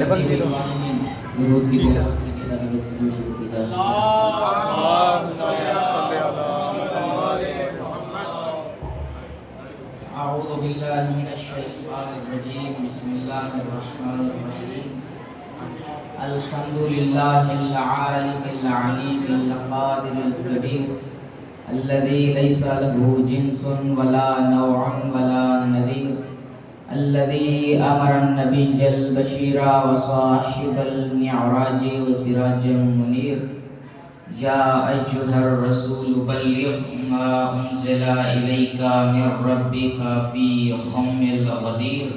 ترتیب قانون درود کی تلاوت کی تاکہ گفتگو شروع کی جا اعوذ باللہ من الشیطان الرجیم بسم اللہ الرحمن الرحیم الحمد للہ العالم العلیم القادر الکبیر الذي ليس له جنس ولا نوع ولا نذير الذي أمر النبي البشير وصاحب المعراج وسراجا منير يا أيها الرسول بلغ ما أنزل إليك من ربك في خم الغدير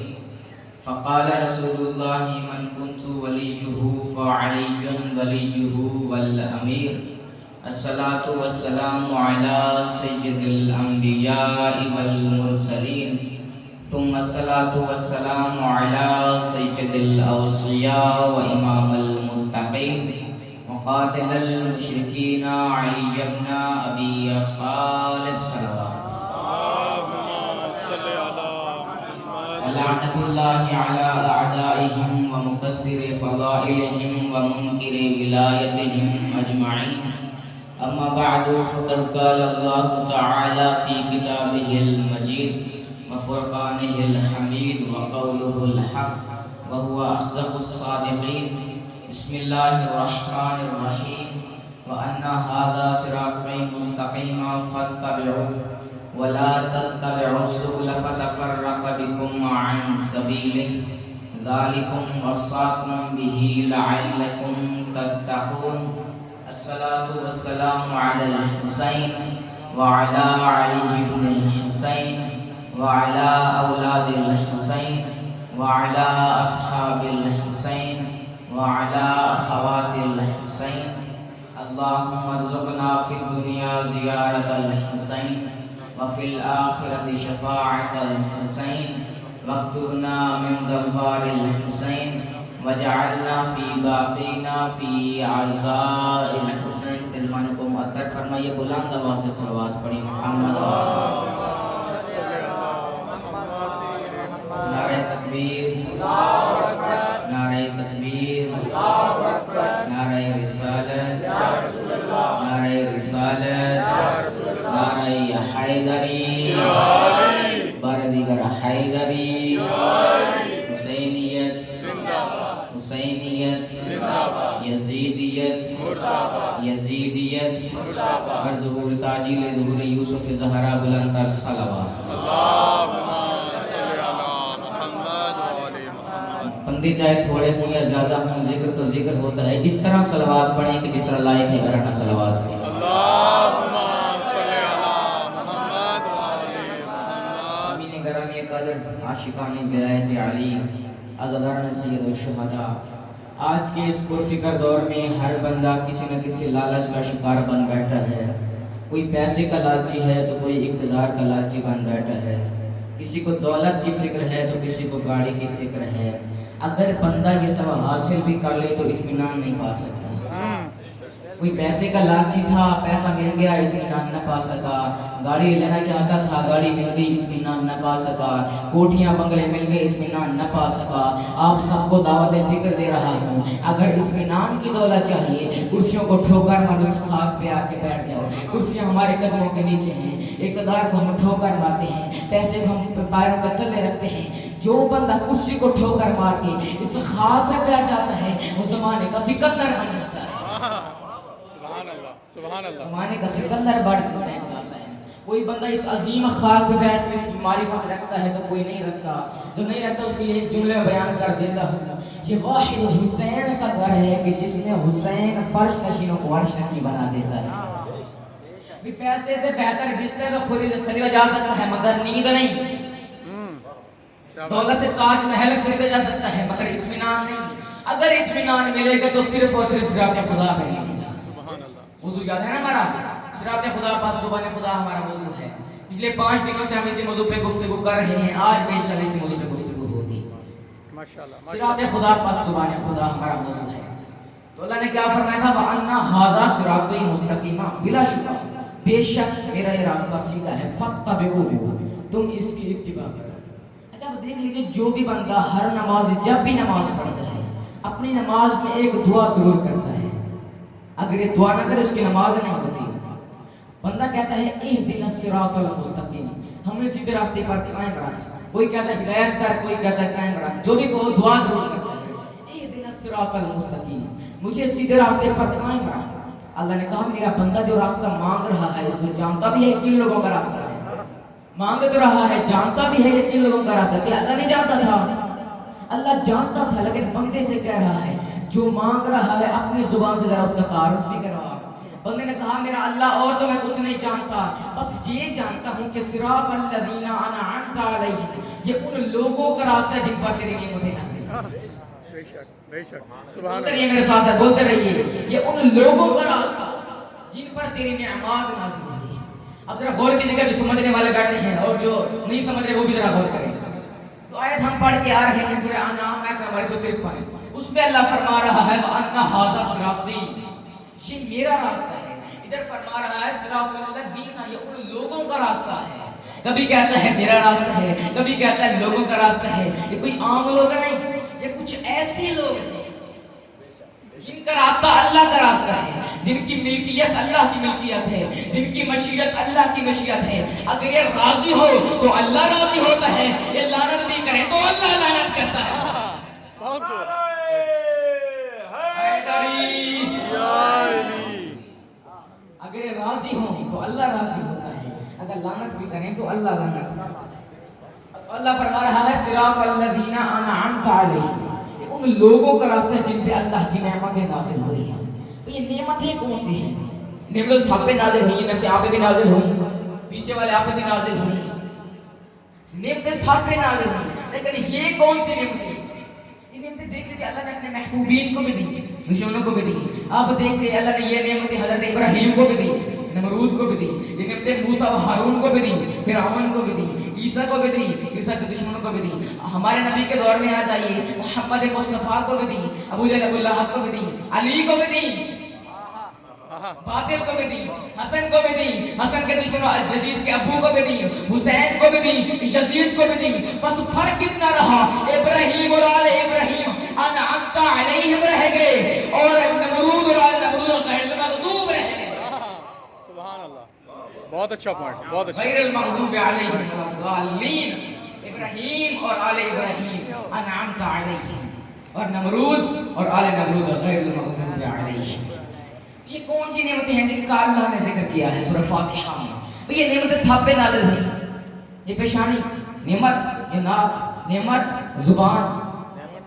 فقال رسول الله من كنت وليه فعلي وليه والأمير الصلاة والسلام على سيد الأنبياء والمرسلين ثم الصلاة والسلام على سيد الأوصياء وإمام المتقين وقاتل المشركين علي بن أبي طالب صلوات ولعنة الله على أعدائهم ومكسر فضائلهم ومنكر ولايتهم أجمعين أما بعد فقد قال الله تعالى في كتابه المجيد وفرقانه الحميد وقوله الحق وهو أصدق الصادقين بسم الله الرحمن الرحيم وأن هذا صراطي مستقيما فاتبعوه ولا تتبعوا السبل فتفرق بكم عن سبيله ذلكم وصاكم به لعلكم تتقون الصلاة والسلام على الحسين وعلى علي بن الحسين وعلى أولاد الحسين وعلى أصحاب الحسين وعلى أخوات الحسين اللهم ارزقنا في الدنيا زيارة الحسين وفي الآخرة شفاعة الحسين واكتبنا من ذنبار الحسين وجعلنا في باقینا فی عزاء الحسین سلمان کو معطر فرمائیے بلند آواز سے صلوات پڑھی محمد نعرہ تکبیر نعرہ تکبیر نعرہ رسالت نعرہ رسالت نعرہ حیدری بردگر حیدری حسینیت حسینیت یزیدیت یزیدیت بر ظہور تاجیل ظہور یوسف زہرا بلند تر صلوات بندے چاہے تھوڑے ہوں یا زیادہ ہوں ذکر تو ذکر ہوتا ہے اس طرح صلوات پڑھیں کہ جس طرح لائق ہے گھرانا صلوات کے سامعین گرامی قدر عاشقان ولایت علی عزاداران سید الشہداء آج کے اس پرفکر دور میں ہر بندہ کسی نہ کسی لالچ کا شکار بن بیٹھا ہے کوئی پیسے کا لالچی ہے تو کوئی اقتدار کا لالچی بن بیٹھا ہے کسی کو دولت کی فکر ہے تو کسی کو گاڑی کی فکر ہے اگر بندہ یہ سب حاصل بھی کر لے تو اطمینان نہیں پا سکتا کوئی پیسے کا لالچی تھا پیسہ مل گیا اطمینان نہ پا سکا گاڑی لینا چاہتا تھا گاڑی مل گئی اطمینان نہ پا سکا کوٹھیاں بنگلے مل گئے اطمینان نہ پا سکا آپ سب کو دعوت فکر دے رہا ہوں اگر اطمینان کی دولت چاہیے کرسیوں کو ٹھوکر مار اس خاک پہ آ کے بیٹھ جاؤ کرسیاں ہمارے قدموں کے نیچے ہیں اقتدار کو ہم ٹھوکر مارتے ہیں پیسے کو ہم پیروں کے تلے رکھتے ہیں جو بندہ کرسی کو ٹھوکر مار کے اس خاک پہ بیٹھ جاتا ہے وہ زمانے کا سکندر بن جاتا ہے زمانے کا سکندر بڑھ جاتا ہے کوئی بندہ اس عظیم خاک پہ بیٹھ کے اس معرفت رکھتا ہے تو کوئی نہیں رکھتا جو نہیں رکھتا اس کے لیے ایک جملہ بیان کر دیتا ہوں یہ واحد حسین کا گھر ہے کہ جس میں حسین فرش نشینوں کو عرش نشین بنا دیتا ہے بھی پیسے سے بہتر بستر تو خریدا جا سکتا ہے مگر نیند نہیں دولت سے تاج محل خریدا جا سکتا ہے مگر اطمینان نہیں اگر اطمینان ملے گا تو صرف اور صرف صراط خدا پہ نہیں موضوع یاد ہے نا ہمارا صراط خدا پاس زبان خدا ہمارا موضوع ہے پچھلے 5 دنوں سے ہم اسی موضوع پہ گفتگو کر رہے ہیں آج بھی انشاءاللہ اسی موضوع پہ گفتگو ہوگی صراط خدا پاس زبان خدا ہمارا موضوع ہے تو اللہ نے کیا فرمایا تھا وَأَنَّ هَذَا صِرَاطِي مُسْتَقِيمًا بلا شبہ بے شک میرا یہ راستہ سیدھا ہے فَاتَّبِعُوهُ تم اس کی اتباع کرو اچھا دیکھ لیجئے جو بھی بندہ ہر نماز جب بھی نماز پڑھتا ہے اپنی نماز میں ایک دعا ضرور کرتا ہے، اگر یہ دعا نہ کرے اس کی نماز نہیں ہوتی۔ بندہ کہتا ہے اہدنا الصراط المستقیم، ہمیں سیدھے راستے پر قائم رکھ، کوئی کہتا ہے ہدایت کر، کوئی کہتا ہے قائم رکھ، جو بھی کوئی دعا ضرور کرتا ہے اہدنا الصراط المستقیم، مجھے سیدھے راستے پر قائم رکھ۔ اللہ نے کہا میرا بندہ جو راستہ مانگ رہا ہے اس میں جانتا بھی ہے کن لوگوں کا راستہ ہے، مانگ تو رہا ہے جانتا بھی ہے یہ کن لوگوں کا راستہ، کہ اللہ نہیں جانتا تھا؟ اللہ جانتا تھا، لیکن بندے سے کہہ رہا ہے جو مانگ رہا ہے اپنی زبان سے ذرا اس کا تعارف بھی کروا۔ بندے نے کہا میرا اللہ اور تو میں کچھ نہیں جانتا، بس یہ جانتا ہوں کہ صراط الذین انعمت علیہم، یہ ان لوگوں کا راستہ ہے جن پر تیری نعمتیں نازل ہوئی۔ بے شک بے شک، سبحان بولتے رہیے میرے ساتھ بولتے رہیے، یہ ان لوگوں کا راستہ جن پر تیری نعمات نازل ہوئی ہیں۔ اب ذرا غور کیجیے گا، جو سمجھنے والے بیٹھے ہیں اور جو نہیں سمجھ رہے وہ بھی ذرا غور کریں۔ تو آیت ہم پڑھ کے آ رہے ہیں سورہ انعام آیت نمبر 153، اس میں اللہ فرما رہا ہے وَأَنَّ هَذَا صِرَاطِي، یہ میرا راستہ ہے۔ ادھر فرما رہا ہے صراط الذین، یہ ان لوگوں کا راستہ ہے۔ کبھی کہتا ہے میرا راستہ ہے، کبھی کہتا ہے لوگوں کا راستہ ہے۔ یہ کوئی عام لوگ نہیں، یہ کچھ ایسے لوگ ہیں جن کا راستہ اللہ کا راستہ ہے، جن کی ملکیت اللہ کی ملکیت ہے، جن کی مشیت اللہ کی مشیت ہے۔ اگر یہ راضی ہو تو اللہ راضی ہوتا ہے، یہ لعنت بھی کرے تو اللہ لعنت کرتا ہے۔ بہت خوب، اگر یہ راضی ہوں تو اللہ راضی ہوتا ہے، اگر لعنت بھی کریں تو اللہ لعنت کرتا ہے۔ اللہ فرما رہا ہے صراط الذین انعمت علیہم، ان لوگوں کا راستہ ہے جن پہ اللہ کی نعمتیں نازل ہوئی ہیں۔ تو یہ نعمتیں کون سی ہیں؟ نعمتیں سب پہ نازل ہوئی، نعمتیں آپ پہ بھی نازل ہوئی، پیچھے والے آپ پہ بھی نازل ہوئی، نعمتیں سب پہ نازل ہوئی، لیکن یہ کون سی نعمتیں؟ یہ نعمتیں دیکھ لیجیے اللہ نے اپنے محبوبین کو بھی دی، دشمنوں کو بھی دی۔ آپ دیکھتے ہیں اللہ نے یہ نعمتیں حضرت ابراہیم کو بھی دی، نمرود کو بھی دی، یہ نعمتیں موسیٰ و ہارون کو بھی دی، فرعون کو بھی دی، عیسیٰ کو بھی دی، عیسیٰ کے دشمنوں کو بھی دی۔ ہمارے نبی کے دور میں آ جائیے، محمد مصطفیٰ کو بھی دی، ابو جہل ابو لہب کو بھی دی، علی کو بھی دی، باطل کو بھی دی، حسن کو بھی دی، حسن کے دشمنوں یزید کے ابو کو بھی دی، حسین کو بھی دی، یزید کو بھی دی۔ بس فرق کتنا رہا، ابراہیم اور آل ابراہیم انعمت علیہم رہ گئے، اور نمرود اور آل نمرود غیر المغضوب رہ گئے۔ سبحان اللہ، بہت اچھا پوائنٹ، بہت اچھا۔ غیر المغضوب علیہم الضالین، ابراہیم اور آل ابراہیم انعمت علیہم، اور نمرود اور آل نمرود غیر المغضوب علیہم۔ یہ کون سی نعمتیں ہیں جن کا اللہ نے ذکر کیا ہے سورہ فاتحہ میں؟ یہ نعمتیں سب پہ نازل ہوئی، یہ پیشانی نعمت، یہ ناک نعمت، زبان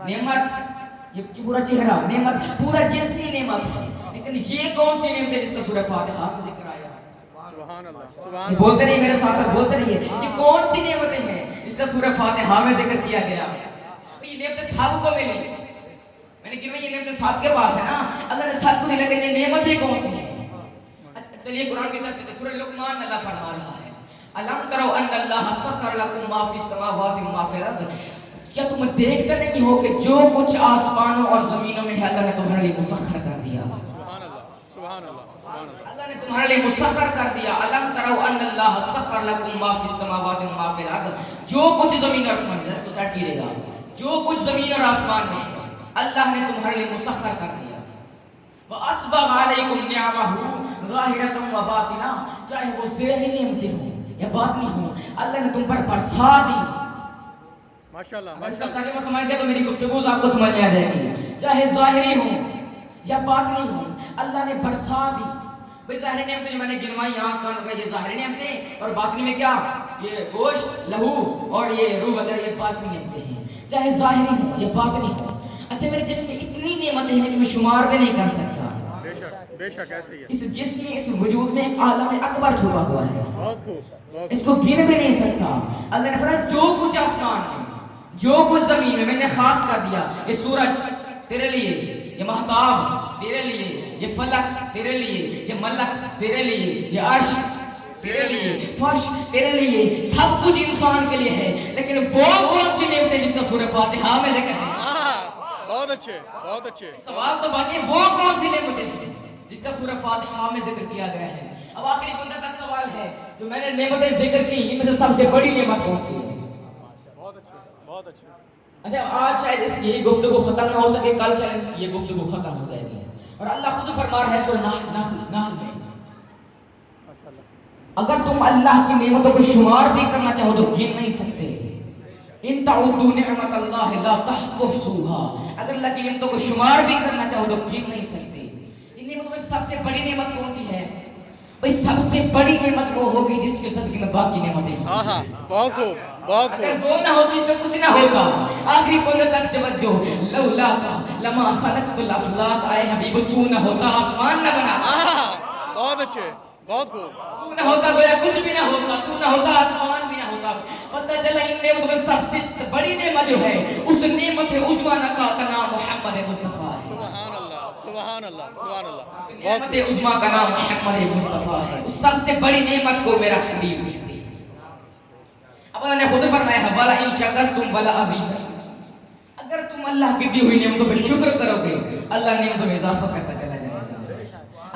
نعمت، یہ پورا چہرہ نعمت، پورا جسم نعمت ہے۔ لیکن یہ کون سی نعمت ہے جس کا سورہ فاتحہ میں ذکر آیا؟ سبحان اللہ، سبحان بولتے رہیے میرے ساتھ بولتے رہیے، یہ کون سی نعمتیں ہیں جس کا سورہ فاتحہ میں ذکر کیا گیا؟ یہ نعمتیں سب کو ملی، میں نے کہا یہ نعمتیں سب کے پاس ہے نا، اللہ نے سب کو دی، لیکن یہ نعمتیں کون سی ہیں؟ چلیے قرآن کی طرف چلتے، سورہ لقمان میں اللہ فرما رہا ہے الم تروا ان اللہ سخر لکم ما فی السماوات و ما فی الارض، کیا تم دیکھتے نہیں ہو کہ جو کچھ آسمانوں اور زمینوں میں ہے اللہ نے تمہارے لیے مسخر کر دیا۔ سبحان اللہ، سبحان اللہ، سبحان اللہ، اللہ نے تمہارے لیے مسخر کر دیا۔ الم تروا ان اللہ سخر لکم ما فی السماوات و ما فی الارض، جو کچھ زمین اور آسمان میں، اس کو سیٹ کیجئے گا، جو کچھ زمین اور آسمان میں ہے اللہ نے تمہارے لیے مسخر کر دیا۔ وَأَسْبَغَ عَلَيْكُمْ نِعَمَهُ ظَاهِرَةً وَبَاطِنَةً، چاہے وہ ظاہری نعمتیں ہوں یا باطنی ہوں، اللہ نے تم پر برسا دی۔ ماشاءاللہ، اگر اس کا ترجمہ سمجھ گیا تو میری گفتگو آپ کو سمجھ میں آ جائے گی۔ چاہے ظاہری ہوں یا باطنی ہوں، اللہ نے برسا دی۔ بھئی ظاہری نعمتیں جو میں نے گنوائی یہاں کان کا، یہ ظاہری نعمتیں، اور باطنی میں کیا؟ یہ گوشت، لہو اور یہ روح وغیرہ، یہ باطنی نعمتیں ہیں، چاہے ظاہری ہوں یا باطنی ہوں۔ اچھا میرے جسم میں اتنی نعمتیں ہیں کہ میں شمار بھی نہیں کر سکتا۔ بے شک، بے شک ایسے ہی ہے۔ اس جسم میں، اس وجود میں ایک عالم اکبر چھپا ہوا ہے، بہت خوب، بہت اس کو گن بھی نہیں سکتا۔ اللہ نے فرمایا جو کچھ آسمان میں، جو کچھ زمین میں، میں نے خاص کر دیا۔ یہ سورج تیرے لیے، یہ مہتاب تیرے لیے، یہ فلک تیرے لیے، یہ ملک تیرے لیے، یہ عرش تیرے لیے، فرش تیرے لیے، سب کچھ انسان کے لیے ہے۔ لیکن وہ کون سی نعمت ہے جس کا سورہ فاتحہ میں ذکر ہے؟ بہت اچھے، بہت اچھے۔ سوال تو باقی وہ کون سی نعمتیں ہیں جس کا سورہ فاتحہ میں ذکر کیا گیا ہے؟ اب آخری بندہ تک سوال ہے، جو میں نے نعمتیں ذکر کی ان میں سے سب سے بڑی نعمت کون سی ہے؟ بہت اچھے، بہت اچھے۔ اچھا آج شاید اس یہی گفتگو ختم نہ ہو سکے، کل شاید یہ گفتگو ختم ہو جائے گی، اور اللہ خود فرما رہا ہے سورہ نحل میں، اگر تم اللہ کی نعمتوں کو شمار بھی کرنا چاہو تو گن نہیں سکتے، ان تعدوا نعمت اللہ لا تحصوها، اگر اللہ کی نعمتوں کو شمار بھی کرنا چاہو تو گن نہیں سکتے۔ ان نعمتوں میں سب سے بڑی نعمت کون سی ہے؟ بھئی سب سے بڑی نعمت وہ ہوگی جس کے صدقے میں باقی نعمتیں ہیں۔ ہاں ہاں، بہت خوب بہت اگر خوب۔ وہ نہ ہوتی تو کچھ نہ ہوتا۔ آخری پونے تک توجہ، لولا کا لما خلقت الافلاک، آئے حبیب تو نہ ہوتا آسمان نہ بنا، بہت اچھے، بہت خوب۔ تو نہ ہوتا گویا کچھ بھی نہ ہوتا، تو نہ ہوتا آسمان بھی نہ ہوتا۔ پتہ چلا ان نعمتوں میں سب سے بڑی نعمت جو ہے اس نعمت عظمیٰ کا نام محمد مصطفیٰ ہے۔ سبحان اللہ سبحان اللہ سبحان اللہ۔ نعمت عظمیٰ کا نام محمد مصطفیٰ ہے، اس سب سے بڑی نعمت کو میرا حبیب کہتے ہیں۔ اب اللہ نے خود فرمایا ہے وَلَئِن شَكَرْتُمْ وَلَأَزِيدَنَّكُمْ، اگر تم اللہ کی دی ہوئی نعمتوں پہ شکر کرو گے اللہ نعمتوں میں اضافہ کرتا چلا جائے گا،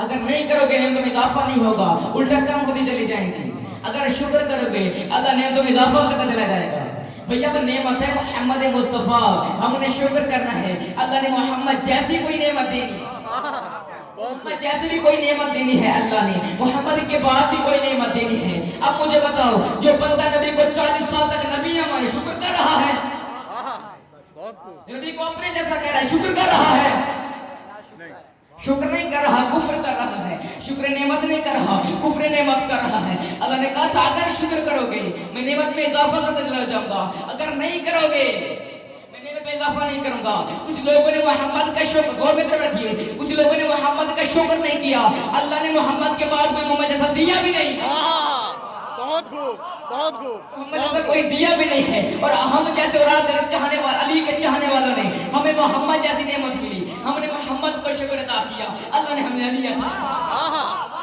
اگر نہیں کرو گے نعمتوں میں اضافہ نہیں ہوگا، الٹا کم ہوتی چلی جائیں گی۔ اگر شکر کرو گے اللہ نعمتوں میں اضافہ کرتا چلا جائے گا۔ بھئی اب نعمت ہے محمد مصطفیٰ، ہم نے شکر کرنا ہے، اللہ نے محمد جیسی کوئی نعمت دینی، محمد جیسے بھی کوئی نعمت دینی ہے اللہ نے، محمد کے بعد بھی کوئی نعمت دینی ہے۔ اب مجھے بتاؤ جو بندہ نبی کو 40 سال تک نبی نہ مانے شکر کر رہا ہے؟ بہت خوب۔ نبی کو اپنے جیسا کہہ رہا ہے، شکر کر رہا ہے؟ شکر نہیں کر رہا، کفر کر رہا ہے۔ شکر نعمت نہیں کر رہا، کفر نعمت کر رہا ہے۔ اللہ نے کہا تھا اگر شکر کرو گے میں نعمت میں اضافہ کرتا چلا جاؤں گا، اگر نہیں کرو گے میں نعمت میں اضافہ نہیں کروں گا۔ کچھ لوگوں نے محمد کا شکر، غور میں طرف رکھیے، کچھ لوگوں نے محمد کا شکر نہیں کیا، اللہ نے محمد کے بعد کوئی محمد جیسا دیا بھی نہیں، بہت خوب بہت خوب۔ محمد جیسا کوئی دیا بھی نہیں ہے، اور ہم جیسے اولاد چاہنے والے علی کے چاہنے والوں نے ہمیں محمد جیسی نعمت ملی، ہم نے محمد کو شکر ادا کیا، اللہ نے ہمیں علی عطا کیا۔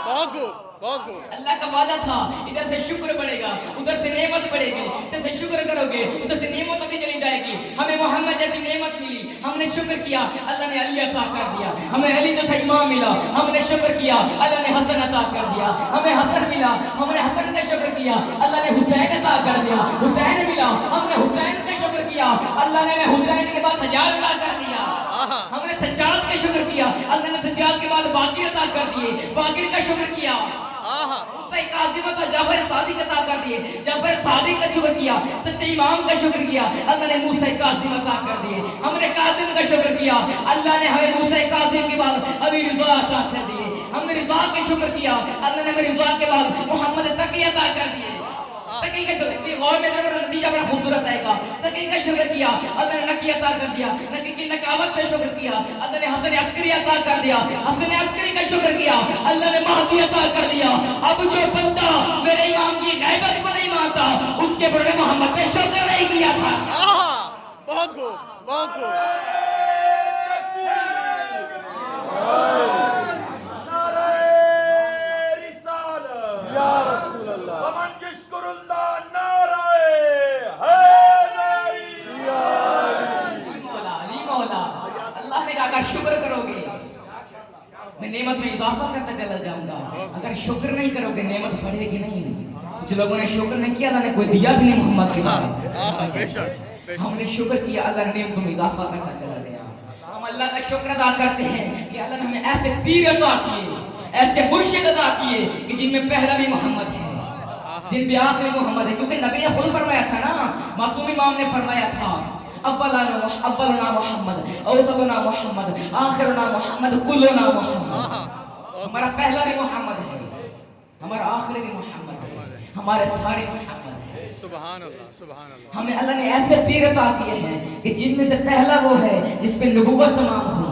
بہت خوب بہت خوب۔ اللہ کا وعدہ تھا ادھر سے شکر بڑھے گا ادھر سے نعمت بڑھے گی، ادھر سے شکر کرو گے ادھر سے نعمت ہوتی چلی جائے گی۔ ہمیں محمد جیسی نعمت ملی، ہم نے شکر کیا، اللہ نے علی عطا کر دیا۔ ہمیں علی جیسا امام ملا، ہم نے شکر کیا، اللہ نے حسن عطا کر دیا۔ ہمیں حسن ملا، ہم نے حسن کا شکر کیا، اللہ نے حسین عطا کر دیا۔ حسین ملا، ہم نے حسین کا شکر کیا، اللہ نے ہمیں حسین کے بعد سجاد عطا کر دیا۔ ہم نے سجاد کا شکر کیا، اللہ نے سجاد کے بعد باقر عطا کر دیے، باقر کا شکر کیا۔ موسیٰ کاظم عطا جعفر صادق عطا کر دیے، جعفر صادق کا شکر کیا، سچے امام کا شکر کیا، اللہ نے موسیٰ کاظم عطا کر دیے۔ ہم نے کاظم کا شکر کیا، اللہ نے ہمیں موسیٰ کاظم کے بعد ابھی رضا عطا کر دیے۔ ہم نے رضا کا شکر کیا، اللہ نے ہمیں رضا کے بعد محمد تقی عطا کر دیے۔ تقی کا شکر کیا، غور میں ضرور نتیجہ بڑا خوبصورت آئے گا۔ تقی کا شکر کیا، اللہ نے نقی عطا کر دیا، نقی کی نقاوت کا شکر کیا، اللہ نے حسن عسکری عطا کر دیا، حسن عسکری کا شکر کیا، اللہ نے مہدی عطا کر دیا۔ اب جو بندہ میرے امام کی غیبت کو نہیں مانتا اس کے بڑے محمد پہ شکر نہیں کیا تھا۔ بہت خوب بہت خوب۔ اگر شکر کرو گے میں نعمت میں اضافہ کرتا چلا جاؤں گا، اگر شکر نہیں کرو گے نعمت بڑھے گی نہیں۔ کچھ لوگوں نے شکر نہیں کیا، اللہ نے کوئی دیا بھی نہیں محمد کے بعد۔ ہم نے شکر کیا، اللہ نے نعمتوں میں اضافہ کرتا چلا گیا۔ ہم اللہ کا شکر ادا کرتے ہیں کہ اللہ نے ہمیں ایسے پیر عطا کیے، ایسے مرشد عطا کیے کہ جن میں پہلا بھی محمد ہے، جن میں آخری محمد ہے، کیونکہ نبی نے خود فرمایا تھا نا، معصوم امام نے فرمایا تھا اولنا محمد، اوسطنا محمد، آخرنا محمد، کلنا محمد۔ ہمارا پہلا بھی محمد ہے، ہمارا آخری بھی محمد ہے، ہمارے سارے محمد ہیں۔ سبحان اللہ سبحان اللہ۔ ہمیں اللہ نے ایسے پیر عطا کیے ہیں کہ جن میں سے پہلا وہ ہے جس پہ نبوت تمام ہوئی،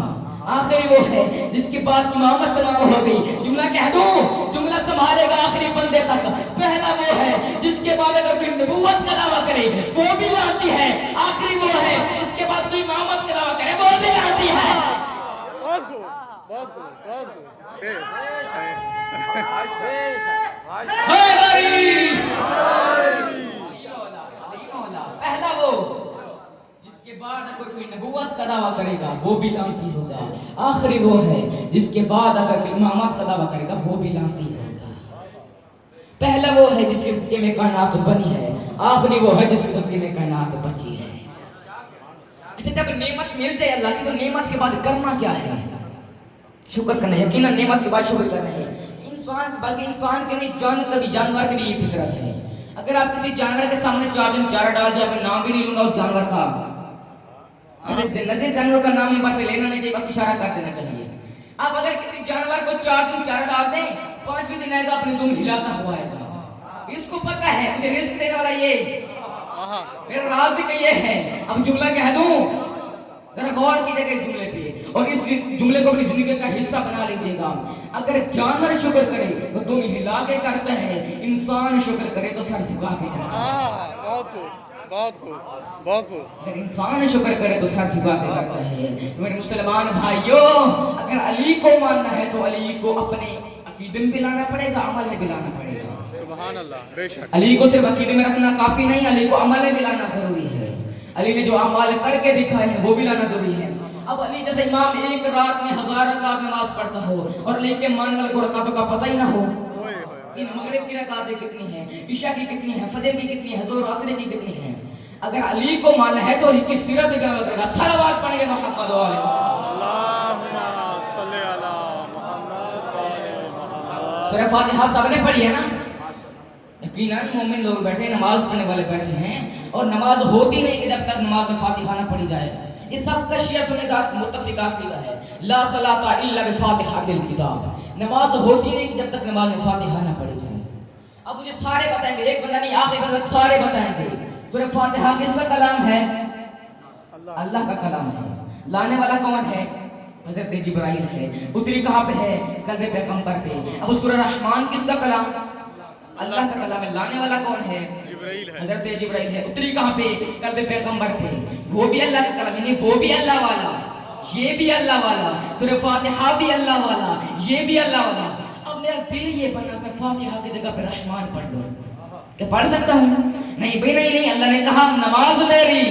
آخری وہ ہے جس کے بعد امامت تمام ہو گئی۔ جملہ کہہ دوں، جملہ سنبھالے گا آخری بندے تک۔ پہلا وہ ہے جس کے بعد اگر کوئی نبوت کا دعویٰ کرے وہ بھی لانتی ہے، آخری وہ ہے جس کے بعد کوئی امامت کا دعویٰ کرے وہ بھی لانتی ہے۔ بہت خوب بہت خوب بہت خوب۔ پہلا وہ جس کے بعد اگر کوئی نبوت کا دعویٰ کرے گا وہ بھی لانتی ہوگا، آخری وہ ہے جس کے بعد اگر کوئی امامت کا دعویٰ کرے گا وہ بھی لانتی ہوگا۔ پہلا وہ ہے جس کے صدقے میں کائنات بنی ہے، آخری وہ ہے جس کے صدقے میں کائنات بچی ہے۔ اچھا جب نعمت مل جائے اللہ کی تو نعمت کے بعد کرنا کیا ہے؟ شکر کرنا. یقیناً نعمت کے بعد شکر کرنا ہے. انسان بلکہ انسان کے نہیں جانور کے بھی یہ فطرت ہے. اگر آپ کسی جانور کے سامنے 4 دن چارہ ڈال جائے, میں نام بھی نہیں لوں گا اس جانور کا, جس جانور کا نام ہی بات پہ لینا نہیں چاہیے, بس اشارہ کر دینا چاہیے. آپ اگر کسی جانور کو 4 دن چارہ ڈال دیں, 5ویں دن آئے گا اپنی دم ہلاتا ہوا آئے گا. اس کو پتہ ہے مجھے رزق دینے والا یہ, میرا رازق یہ ہے. اب جملہ کہہ دوں, ذرا غور کیجئے گا اس جملے پہ اور اس جملے کو اپنی زندگی کا حصہ بنا لیجئے گا. اگر جانور شکر کرے تو تم ہلا کے کرتا ہے, انسان شکر کرے تو سر جھکا کے کرتا ہے. بہت خوب, بہت خوب, بہت خوب. اگر انسان شکر کرے تو سر جھکا کے کرتا ہے. میرے مسلمان بھائیوں, اگر علی کو ماننا ہے تو علی کو اپنے عقیدے میں بھی لانا پڑے گا, عمل میں بھی لانا پڑے گا. سبحان اللہ, بے شک. علی کو صرف عقیدے میں رکھنا کافی نہیں, علی کو عمل میں بھی لانا ضروری ہے. علی نے جو اعمال کر کے دکھائے ہیں وہ بھی لانا ضروری ہے. اب علی جیسے امام ایک رات میں 1000 رکعت نماز پڑھتا ہو اور علی کے ماننے والے کو رکعتوں کا پتہ ہی نہ ہو, ان مغرب کی رکعتیں کتنی ہیں, عشاء کی کتنی ہیں, فجر کی کتنی ہیں, ظہر عصر کی کتنی ہیں. اگر علی کو ماننا ہے تو علی کی سیرت بیان کرے گا. صلوات پڑھیں گے محمد و علیہ. اللہم صلی علی محمد و علی محمد. سورہ فاتحہ سب نے پڑھی ہے نا؟ یقیناً مومن لوگ بیٹھے, نماز پڑھنے والے بیٹھے ہیں, اور نماز ہوتی نہیں کہ جب تک نماز میں فاتحہ نہ پڑھی جائے. یہ سب کا شیعہ سنی ذات متفقہ عقیدہ ہے. لا صلاۃ الا بفاتحۃ الکتاب. نماز ہوتی نہیں کہ جب تک نماز میں فاتحہ نہ پڑھی جائے. اب مجھے سارے بتائیں گے, ایک بندہ نہیں, آخری بندہ سارے بتائیں گے. سورہ فاتحہ کس کا کلام ہے؟ اللہ کا کلام ہے. لانے والا کون ہے؟ حضرت جبرائیل ہے. اتری کہاں پہ ہے؟ قلب پیغمبر پہ. اب سورہ رحمان کس کا کلام؟ اللہ کا کلام ہے. لانے والا کون ہے؟ جبرائیل ہے. حضرت جبرائیل ہے. اتری کہاں پہ؟ قلب پیغمبر پہ. وہ بھی اللہ کا کلام, یعنی وہ بھی اللہ والا, یہ بھی اللہ والا. سورہ فاتحہ بھی اللہ والا, یہ بھی اللہ والا. اب میرا دل یہ بنا کہ فاتحہ کی جگہ پہ رحمان پڑھ لو. کیا پڑھ سکتا ہوں؟ نہیں بھائی, نہیں. اللہ نے کہا نماز میری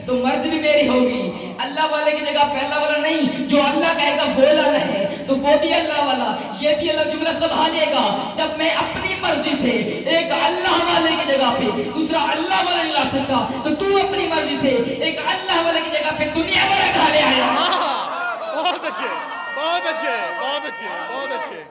تو مرض بھی میری ہوگی. اللہ والے کی جگہ پہ اللہ والا نہیں, جو اللہ کہے گا وہ لانا ہے تو وہ بھی اللہ والا, یہ بھی اللہ جملہ سنبھالے گا. جب میں اپنی مرضی سے ایک اللہ والے کی جگہ پہ دوسرا اللہ والا نہیں لا سکتا, تو تو اپنی مرضی سے ایک اللہ والے کی جگہ پہ دنیا والا کھا لے آیا. بہت اچھے, بہت اچھے, بہت اچھے, بہت اچھے.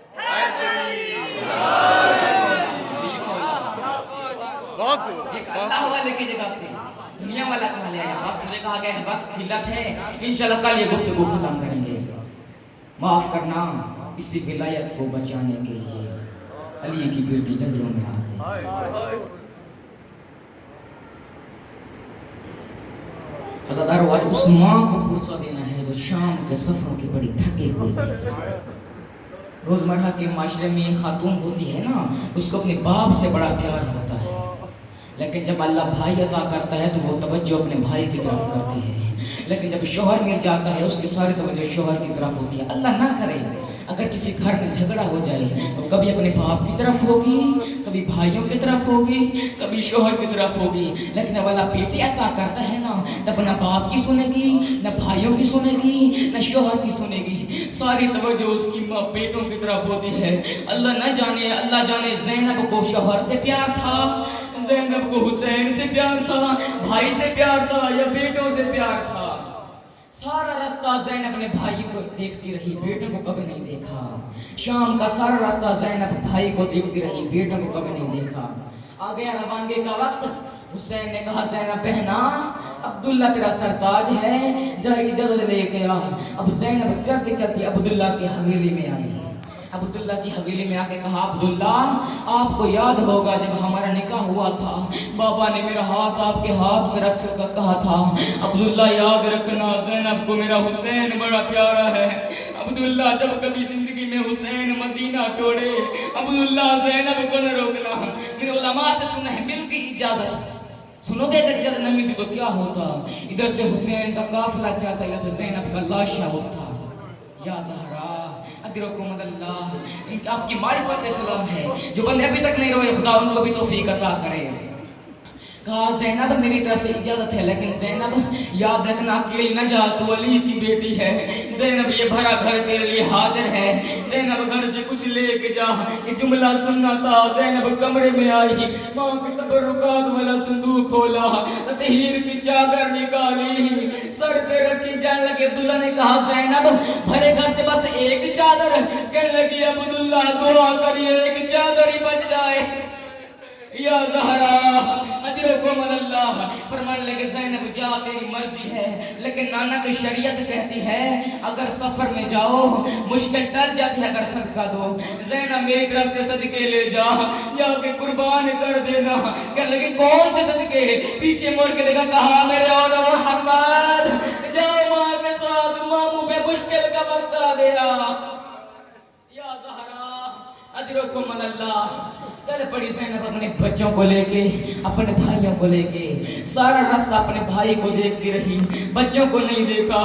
بہت خوب. ایک اللہ والے کی جگہ پہ دنیا والا کہا لے آیا. بس مجھے کہا گیا ہے وقت قلت ہے, انشاءاللہ کل یہ گفتگو ختم کریں گے. معاف کرنا اس ولایت کو بچانے کے لیے علی کی بیٹی جنگلوں میں آ گئی. حضرت آج اس ماں کو پرسہ دینا ہے جو شام کے سفروں کی بڑی تھکی ہوئی تھی. روزمرہ کے معاشرے میں خاتون ہوتی ہے نا, اس کو اپنے باپ سے بڑا پیار ہوتا ہے, لیکن جب اللہ بھائی عطا کرتا ہے تو وہ توجہ اپنے بھائی کی طرف کرتی ہے. لیکن جب شوہر مل جاتا ہے اس کی ساری توجہ شوہر کی طرف ہوتی ہے. اللہ نہ کرے اگر کسی گھر میں جھگڑا ہو جائے تو کبھی اپنے باپ کی طرف ہوگی, کبھی بھائیوں کی طرف ہوگی, کبھی شوہر کی طرف ہوگی. لیکن جب اللہ بیٹی عطا کرتا ہے نا, تب نہ باپ کی سنے گی, نہ بھائیوں کی سنے گی, نہ شوہر کی سنے گی. ساری توجہ اس کی ماں بیٹوں کی طرف ہوتی ہے. اللہ جانے زینب کو شوہر سے پیار تھا, زینب کو حسین سے پیار تھا, بھائی سے پیار تھا یا بیٹوں سے پیار تھا. سارا راستہ زینب نے بھائی کو دیکھتی رہی, بیٹوں کو کبھی نہیں دیکھا. شام کا سارا راستہ زینب بھائی کو دیکھتی رہی, بیٹوں کو کبھی نہیں دیکھا. آ گیا روانگی کا وقت. حسین نے کہا زینب بہنا, عبداللہ تیرا سرتاج ہے, جا اجازت لے کے آ. اب زینب چلتی چلتی عبداللہ کی حویلی میں آئی. عبداللہ کی حویلی میں آ کے کہا عبداللہ آپ کو یاد ہوگا جب ہمارا نکاح ہوا تھا, بابا نے میرا ہاتھ آپ کے ہاتھ میں رکھ کر کہا تھا عبداللہ یاد رکھنا زینب کو میرا حسین بڑا پیارا ہے. عبداللہ جب کبھی زندگی میں حسین مدینہ چھوڑے, عبداللہ زینب کو نہ روکنا. میرے علماء سے سنا ہے مل کی اجازت, سنو گے اگر اجازت نہ ملتی تو کیا ہوتا. ادھر سے حسین کا قافلہ چلتا, ادھر سے زینب کا لاشا اٹھتا. یا زہرا ادرکم اللہ, ان کی آپ کی معرفت پہ سلام ہے. جو بندے ابھی تک نہیں روئے خدا ان کو بھی توفیق عطا کرے. کہا زینب میری طرف سے اجازت ہے، لیکن زینب یاد رکھنا اکیلی نہ جا، تو علی کی بیٹی ہے۔ زینب یہ بھرا گھر تیرے لیے حاضر ہے، زینب گھر سے کچھ لے کے جا۔ یہ جملہ سننا تھا۔ زینب کمرے میں آئی، ماں کے تبرکات والا صندوق کھولا، تطہیر کی چادر نکالی، سر پہ رکھی، جان لگے۔ عبداللہ نے کہا زینب بھرے گھر سے بس ایک چادر؟ کہنے لگی عبداللہ دعا کریے ایک چادر ہی بچ جائے۔ یا زہرا اجرکم اللہ، فرمانے لگے زینب جا تیری مرضی ہے، لیکن نانا کی شریعت کہتی ہے اگر سفر میں جاؤ مشکل ٹل جاتی ہے، اگر صدقہ دو۔ زینب میری طرف سے صدقے لے جا کے قربان کر دینا۔ کہنے لگے کون سے صدقے؟ پیچھے مڑ کے دیکھا، کہا میرے اولا محمد جاؤ ماں کے ساتھ، ماموں پہ مشکل کا وقت آ گیا۔ یا زہرا اجرکم اللہ۔ چل پڑی زینب اپنے بچوں کو لے کے، اپنے بھائیوں کو لے کے، سارا راستہ اپنے بھائی کو دیکھتی رہی، بچوں کو نہیں دیکھا۔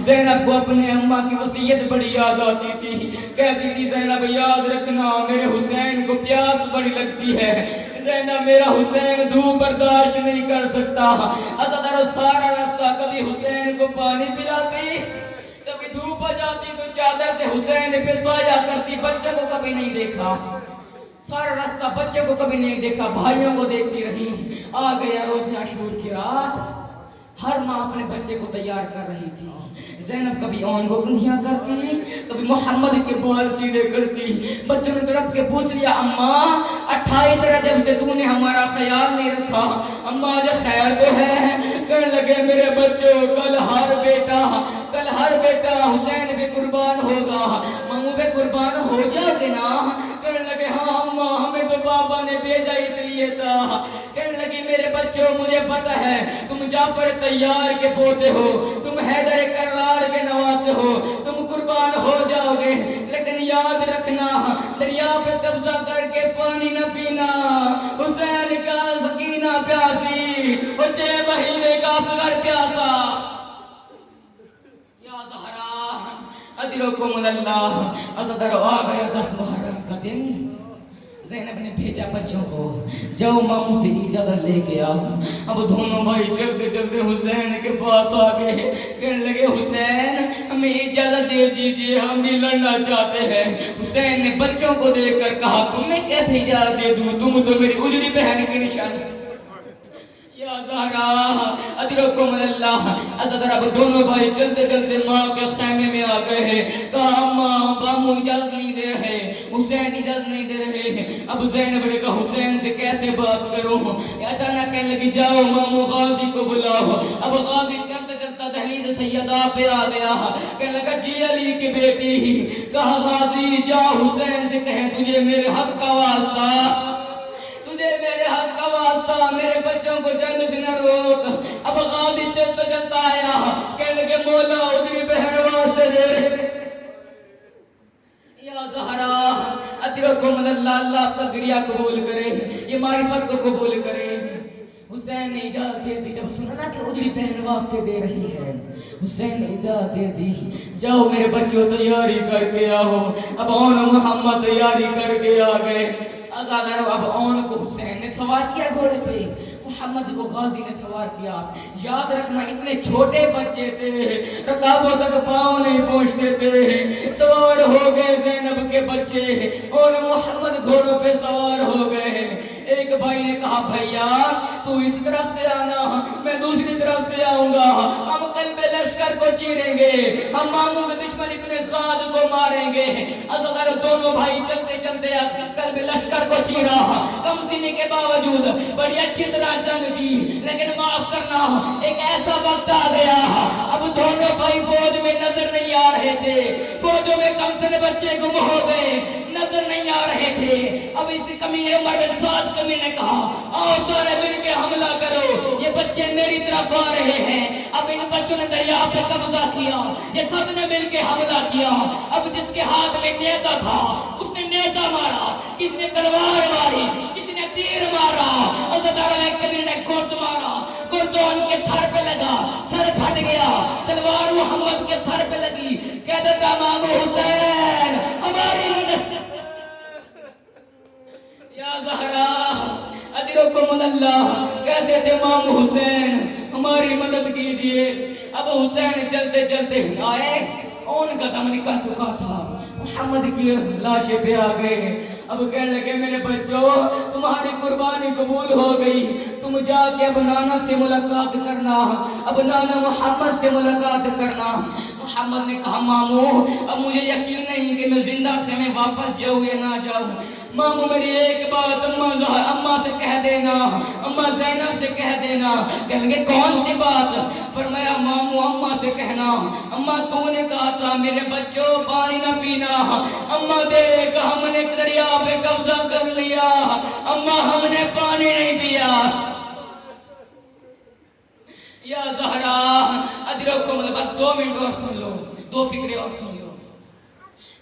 زینب کو اپنے اماں کی وصیت بڑی یاد آتی تھی، کہتی تھی زینب یاد رکھنا میرے حسین کو پیاس بڑی لگتی ہے، زینب میرا حسین دھوپ برداشت نہیں کر سکتا۔ ازادارو سارا راستہ کبھی حسین کو پانی پلاتی، کبھی دھوپ آ جاتی تو چادر سے حسین پہ سایہ کرتی، بچوں کو کبھی نہیں دیکھا۔ سارا راستہ بچوں کو کبھی نہیں دیکھا، بھائیوں کو دیکھتی رہی۔ آ گیا روز عاشور کی رات، ہر ماں اپنے بچے کو تیار کر رہی تھی۔ زینب کبھی اون کو گندھیاں کرتی، کبھی محمد کے بال سیدھے کرتی۔ بچوں نے تڑپ کے پوچھ لیا اماں 28 رجب سے تو نے ہمارا خیال نہیں رکھا، اماں جو خیر تو ہے؟ کہنے لگے میرے بچوں کل ہر بیٹا حسین پہ قربان ہوگا، ماموں پہ قربان ہو جاؤ گے نا؟ کہنے لگے ہاں اماں ہمیں تو بابا نے بھیجا اس لیے تھا۔ کہنے لگی میرے بچوں مجھے پتہ ہے تم جعفر طیار کے پوتے ہو، تم حیدر کرار کے نواسے ہو، تم قربان ہو جاؤ گے، لیکن یاد رکھنا دریا پہ قبضہ کر کے پانی نہ پینا، حسین کا سکینہ پیاسی اور 6 مہینے کا اصغر پیاسا۔ یا زہرا اجرکم اللہ۔ ازادر آ گیا 10 محرم کا دن، زینب نے بھیجا بچوں کو جاؤ ماموں سے اجازت لے کے آؤ۔ اب دونوں بھائی چلتے چلتے حسین کے پاس آ گئے، کہنے لگے حسین ہمیں اجازت دے دیجئے، ہم بھی لڑنا چاہتے ہیں۔ حسین نے بچوں کو دیکھ کر کہا تمہیں کیسے اجازت دے دوں، تم تو میری اجڑی بہن کی نشانی۔ یا زہرا اجرکم اللہ۔ ازادر اب دونوں بھائی چلتے چلتے ماں کے خیمے میں آ گئے ہیں، کہا ماں بامو اجازت نہیں دے رہے، حسین اجازت نہیں دے رہے۔ اب زینب نے کہا حسین سے کیسے بات کروں؟ اچانک کہنے لگی جاؤ مامو غازی کو بلاؤ۔ اب غازی چلتا چلتا دہلیز سیدہ پہ آ گیا، کہنے لگا جی علی کی بیٹی۔ کہا غازی جا حسین سے کہے تجھے میرے حق کا واسطہ، تجھے میرے حق کا واسطہ، میرے بچوں کو جنگ سے نہ روک۔ اب غازی چلتا چلتا آیا، کہنے لگے مولا اجڑی بہن واسطے دے رہے۔ یا زہرا اجرکم اللہ، اللہ آپ کا گریہ قبول کرے، یہ معرفت کو قبول کرے۔ حسین نے اجازت دے دی، جب سنا نا کہ اجڑی بہن واسطے دے رہی ہے، حسین نے اجازت دے دی جاؤ میرے بچوں تیاری کر کے آؤ۔ اب اون محمد تیاری کر کے آ گئے۔ ازادارو اب اون کو حسین نے سوار کیا گھوڑے پہ، محمد کو غازی نے سوار کیا۔ یاد رکھنا اتنے چھوٹے بچے تھے، رکابوں تک پاؤں نہیں پہنچتے تھے، سوار ہو گئے زینب کے بچے اور محمد گھوڑوں پہ سوار ہو گئے۔ ایک بھائی نے کہا بھائیا تو اس طرف سے آنا، میں دوسری طرف سے آؤں گا، ہم قلب لشکر کو چیریں گے، ہم ماموں کے دشمن اتنے سعد کو ماریں گے۔ ازادار دونوں بھائی چلتے چلتے قلب لشکر کو چیرا، کم سینے کے باوجود بڑی اچھی طرح جنگ کی، لیکن معاف کرنا ایک ایسا وقت آ گیا اب دونوں بھائی فوج میں نظر نہیں آ رہے تھے، فوجوں میں کم سن بچے گم ہو گئے، نظر نہیں آ رہے تھے۔ اب اس کمینے عمر بن سعد کمینے نے کہا آؤ سارے مل کے حملہ کرو، یہ بچے میری طرف آ رہے ہیں۔ اب ان بچوں نے دریا پہ قبضہ کیا، یہ سب نے مل کے حملہ کیا۔ اب جس کے ہاتھ میں نیزہ تھا اس نے نیزہ مارا، کس نے تلوار ماری، کس نے تیر مارا، اور زدارہ ایک کمینے نے گرز مارا، گرز ان کے سر پہ لگا، سر پھٹ گیا، تلوار محمد کے سر پہ لگی، کہتا تھا مامو حسین ہماری مدد۔ یا زہرا اجرکم اللہ، کہتے تھے مامو حسین ہماری مدد کیجئے. اب حسین چلتے چلتے آئے, ان کا دم نکل چکا تھا, محمد کی لاشیں پہ آ گئے. اب کہنے لگے میرے بچوں تمہاری قربانی قبول ہو گئی, تم جا کے اب نانا سے ملاقات کرنا, اب نانا محمد سے ملاقات کرنا. محمد نے کہا مامو اب مجھے یقین نہیں کہ میں زندہ سے میں واپس جاؤں یا نہ جاؤں. مامو میری ایک بات اماں سے کہہ دینا, اماں زینب سے کہہ دینا. کہنے لگے کون سی بات؟ فرمایا مامو اماں سے کہنا, اماں تو نے کہا تھا میرے بچوں پانی نہ پینا, اماں دیکھ ہم نے دریا پہ قبضہ کر لیا, اماں ہم نے پانی نہیں پیا. یا زہرا ادرکم, بس 2 منٹ اور سن لو, 2 فکرے اور سن لو.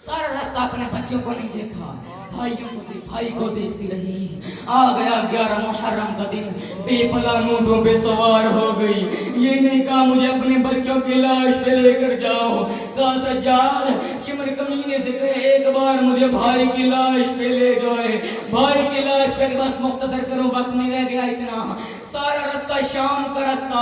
سارا راستہ اپنے بچوں کو نہیں دیکھا, بھائی کو دیکھتی رہی. آ گیا 11 محرم کا دن, بے پلا نوٹوں پہ سوار ہو گئی. یہ نہیں کہا مجھے اپنے بچوں کی لاش پہ لے کر جاؤ, کہا سجاد شمر کمینے سے کہے ایک بار مجھے بھائی کی لاش پہ لے جائے. بھائی کی لاش پہ بس مختصر کرو, وقت نہیں رہ گیا اتنا. سارا راستہ شام کا راستہ,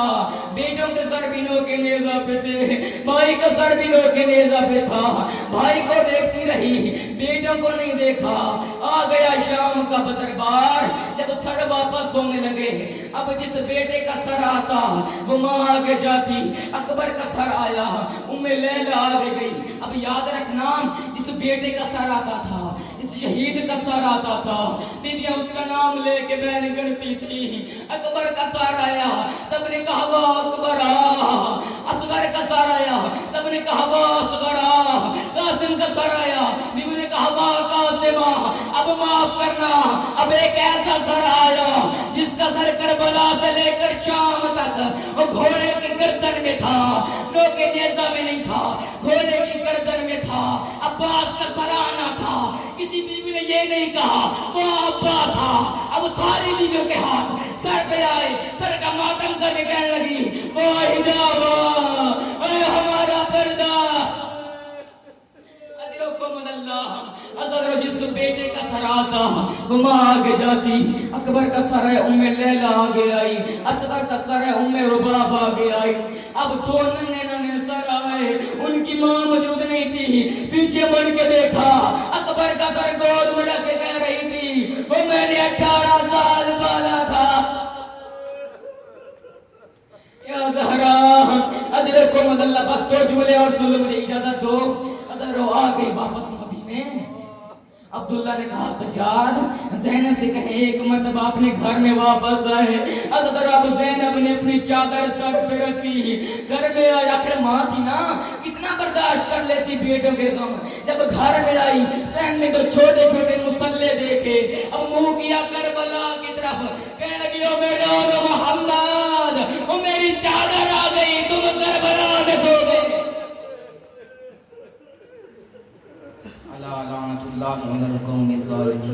بیٹوں کے سر بینوں کے نیزہ پہ تھے, بھائی کا سر بینوں کے نیزہ پہ تھا. بھائی کو دیکھتی رہی, بیٹوں کو نہیں دیکھا. آ گیا شام کا بدربار, جب سر واپس ہونے لگے, اب جس بیٹے کا سر آتا وہ ماں آگے جاتی. اکبر کا سر آیا, ام لیلہ آگے گئی. اب یاد رکھنا جس بیٹے کا سر آتا تھا, اس شہید کا سر آتا تھا, بیویاں اس کا نام لے کے بین گرتی تھی. اکبر کا سر آیا, سب نے کہا وہ اکبر آ. اصغر کا سر آیا, سب نے کہا وہ اصغر آ. قاسم کا سر آیا, بیوی نے کہا وہ قاسم آ. اب معاف کرنا, اب ایک ایسا سر آیا جس کا سر کربلا سے لے کر شام تک وہ گھوڑے کی گردن میں تھا, نو کے نیزہ میں نہیں تھا, گھوڑے کی گردن میں تھا. عباس کا سر آنا تھا, کسی بیوی نے یہ نہیں کہا وہ عباس تھا. اب ساری بیویوں کے ہاتھ سر پہ آئے, سر کا ماتم کر کے کہنے لگی وہ حجاب اے ہمارا پردہ. ادرکم اللہ, اگر جس بیٹے کا سر آتا وہ ماں آگے جاتی. اکبر کا سر ہے ام لیلہ آگے آئی, اصغر کا سر ہے ام رباب آگے آئی. اب 2 ننھے سر آئے, ان کی ماں موجود نہیں تھی. پیچھے مڑ کے دیکھا, اکبر کا سر گود میں رکھ کے کہہ رہی تھی وہ میں نے 18 سال پالا تھا. یا زہرا ادرکم اللہ, بس 2 جملے اور سن لو, مجھے اجازت دو. ادھر آ گئی واپس مدینے. عبداللہ نے کہا سجاد زینب سے کہیں ایک مرتبہ اپنے گھر میں واپس آئے. ادھر اب زینب نے اپنی چادر سر پہ رکھی, گھر میں آئی. آخر ماں تھی نا, کتنا برداشت کر لیتی بیٹوں کے غم. جب گھر میں آئی, سین میں تو چھوٹے چھوٹے مسلح دیکھے. اب منہ کیا کربلا کی طرف, کہنے لگی او میرے محمد, او میری چادر آ گئی, تم کربلا میں سو گئے. لعنت اللہ علی القوم الظالمین.